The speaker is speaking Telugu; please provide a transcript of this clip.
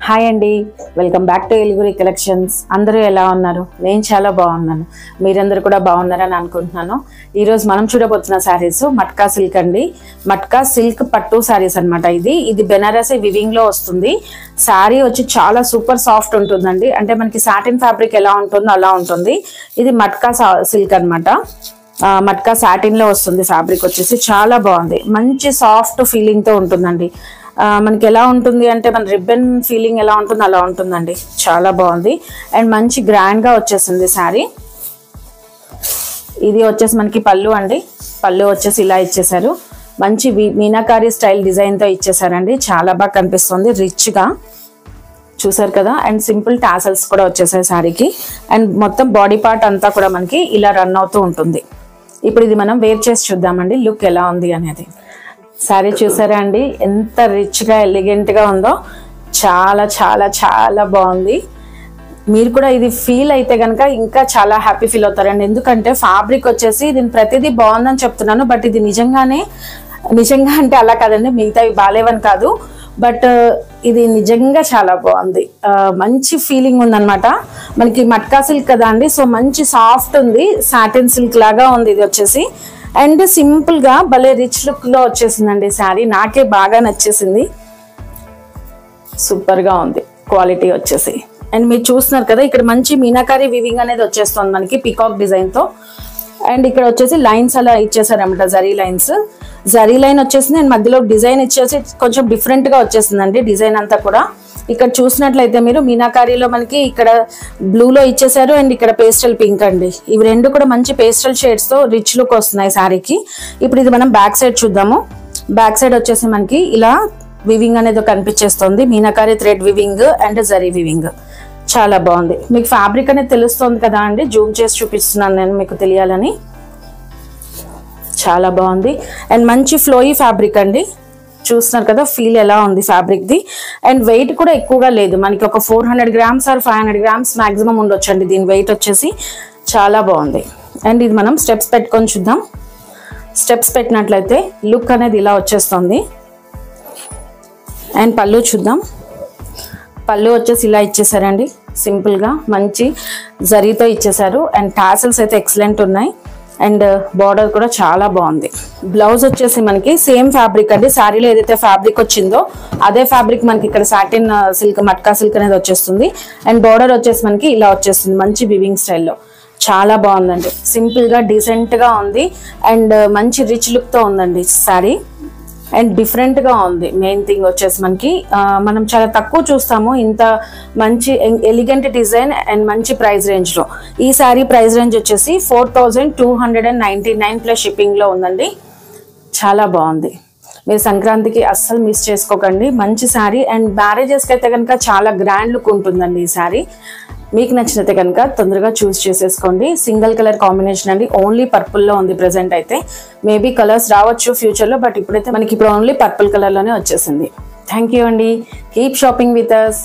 హాయ్ అండి, వెల్కమ్ బ్యాక్ టు ఎలిగురి కలెక్షన్స్. అందరూ ఎలా ఉన్నారు? నేను చాలా బాగున్నాను. మీరందరూ కూడా బాగున్నారని అనుకుంటున్నాను. ఈరోజు మనం చూడబోతున్న శారీస్ మట్కా సిల్క్ అండి. మట్కా సిల్క్ పట్టు శారీస్ అనమాట. ఇది బెనారసీ వివింగ్ లో వస్తుంది. శారీ వచ్చి చాలా సూపర్ సాఫ్ట్ ఉంటుందండి. అంటే మనకి సాటిన్ ఫ్యాబ్రిక్ ఎలా ఉంటుందో అలా ఉంటుంది. ఇది మట్కా సిల్క్ అనమాట. మట్కా సాటిన్ లో వస్తుంది. ఫ్యాబ్రిక్ వచ్చేసి చాలా బాగుంది. మంచి సాఫ్ట్ ఫీలింగ్ తో ఉంటుందండి. మనకి ఎలా ఉంటుంది అంటే మన రిబ్బన్ ఫీలింగ్ ఎలా ఉంటుందో అలా ఉంటుందండి. చాలా బాగుంది అండ్ మంచి గ్రాండ్ గా వచ్చేసింది శారీ. ఇది వచ్చేసి మనకి పళ్ళు అండి. పళ్ళు వచ్చేసి ఇలా ఇచ్చేసారు. మంచి మీనాకారి స్టైల్ డిజైన్ తో ఇచ్చేసారండి. చాలా బాగా కనిపిస్తుంది, రిచ్ గా చూసారు కదా. అండ్ సింపుల్ టాసల్స్ కూడా వచ్చేసాయి శారీకి. అండ్ మొత్తం బాడీ పార్ట్ అంతా కూడా మనకి ఇలా రన్ అవుతూ ఉంటుంది. ఇప్పుడు ఇది మనం వేర్ చేసి చూద్దామండి లుక్ ఎలా ఉంది అనేది. శారీ చూసారా అండి, ఎంత రిచ్గా ఎలిగెంట్గా ఉందో. చాలా చాలా చాలా బాగుంది. మీరు కూడా ఇది ఫీల్ అయితే కనుక ఇంకా చాలా హ్యాపీ ఫీల్ అవుతారండి. ఎందుకంటే ఫ్యాబ్రిక్ వచ్చేసి దీని ప్రతిదీ బాగుందని చెప్తున్నాను, బట్ ఇది నిజంగా అంటే అలా కాదండి, మిగతావి బాగాలేవని కాదు, బట్ ఇది నిజంగా చాలా బాగుంది. మంచి ఫీలింగ్ ఉందన్నమాట. మనకి మట్కా సిల్క్ కదా అండి, సో మంచి సాఫ్ట్ ఉంది. సాటిన్ సిల్క్ లాగా ఉంది ఇది వచ్చేసి. అండ్ సింపుల్ గా భలే రిచ్ లుక్ లో వచ్చేసిందండి శారీ. నాకే బాగా నచ్చేసింది. సూపర్ గా ఉంది క్వాలిటీ వచ్చేసి. అండ్ మీరు చూస్తున్నారు కదా, ఇక్కడ మంచి మీనాకారి వివింగ్ అనేది వచ్చేస్తుంది మనకి పికాక్ డిజైన్ తో. అండ్ ఇక్కడ వచ్చేసి లైన్స్ అలా ఇచ్చేసారనమాట, జరీ లైన్స్. జరీ లైన్ వచ్చేసింది అండ్ మధ్యలో డిజైన్ ఇచ్చేసి కొంచెం డిఫరెంట్ గా వచ్చేసిందండి డిజైన్ అంతా కూడా. ఇక్కడ చూసినట్లయితే మీరు మీనాకారీలో మనకి ఇక్కడ బ్లూలో ఇచ్చేసారు అండ్ ఇక్కడ పేస్టల్ పింక్ అండి. ఇవి రెండు కూడా మంచి పేస్టల్ షేడ్స్ తో రిచ్ లుక్ వస్తున్నాయి శారీకి. ఇప్పుడు ఇది మనం బ్యాక్ సైడ్ చూద్దాము. బ్యాక్ సైడ్ వచ్చేసి మనకి ఇలా వివింగ్ అనేది కనిపించేస్తుంది. Meenakari thread weaving and zari weaving చాలా బాగుంది. మీకు ఫ్యాబ్రిక్ అనేది తెలుస్తుంది కదా అండి, జూమ్ చేసి చూపిస్తున్నాను నేను మీకు తెలియాలని. చాలా బాగుంది అండ్ మంచి ఫ్లోయీ ఫ్యాబ్రిక్ అండి. చూస్తున్నారు కదా ఫీల్ ఎలా ఉంది ఫ్యాబ్రిక్ ది. అండ్ వెయిట్ కూడా ఎక్కువగా లేదు, మనకి ఒక 400 grams ఆర్ 500 grams మాక్సిమం ఉండొచ్చండి దీని వెయిట్ వచ్చేసి. చాలా బాగుంది. అండ్ ఇది మనం స్టెప్స్ పెట్టుకొని చూద్దాం. స్టెప్స్ పెట్టినట్లయితే లుక్ అనేది ఇలా వచ్చేస్తుంది. అండ్ పళ్ళు చూద్దాం. పళ్ళు వచ్చేసి ఇలా ఇచ్చేసారండి, సింపుల్ గా మంచి జరీతో ఇచ్చేసారు. అండ్ టాసల్స్ అయితే ఎక్సలెంట్ ఉన్నాయి. అండ్ బార్డర్ కూడా చాలా బాగుంది. బ్లౌజ్ వచ్చేసి మనకి సేమ్ ఫ్యాబ్రిక్ అండి, శారీలో ఏదైతే ఫ్యాబ్రిక్ వచ్చిందో అదే ఫ్యాబ్రిక్ మనకి ఇక్కడ సాటిన్ సిల్క్ మట్కా సిల్క్ అనేది వచ్చేస్తుంది. అండ్ బార్డర్ వచ్చేసి మనకి ఇలా వచ్చేస్తుంది మంచి వివింగ్ స్టైల్లో. చాలా బాగుందండి, సింపుల్ గా డీసెంట్ గా ఉంది అండ్ మంచి రిచ్ లుక్ తో ఉందండి శారీ. అండ్ డిఫరెంట్ గా ఉంది. మెయిన్ థింగ్ వచ్చేసి మనకి మనం చాలా తక్కువ చూస్తాము ఇంత మంచి ఎలిగెంట్ డిజైన్ అండ్ మంచి ప్రైస్ రేంజ్ లో. ఈ శారీ ప్రైస్ రేంజ్ వచ్చేసి 4299 ప్లస్ షిప్పింగ్ లో ఉందండి. చాలా బాగుంది. మీరు సంక్రాంతికి అస్సలు మిస్ చేసుకోకండి. మంచి శారీ అండ్ మ్యారేజెస్ కి అయితే కనుక చాలా గ్రాండ్ లుక్ ఉంటుందండి ఈ శారీ. మీకు నచ్చినైతే కనుక తొందరగా చూస్ చేసేసుకోండి. సింగిల్ కలర్ కాంబినేషన్ అండి, ఓన్లీ పర్పుల్ లో ఉంది ప్రెసెంట్ అయితే. మేబీ కలర్స్ రావచ్చు ఫ్యూచర్ లో, బట్ ఇప్పుడైతే మనకి ఓన్లీ పర్పుల్ కలర్ లోనే వచ్చేసింది. థ్యాంక్ యూ అండి. Keep shopping with us.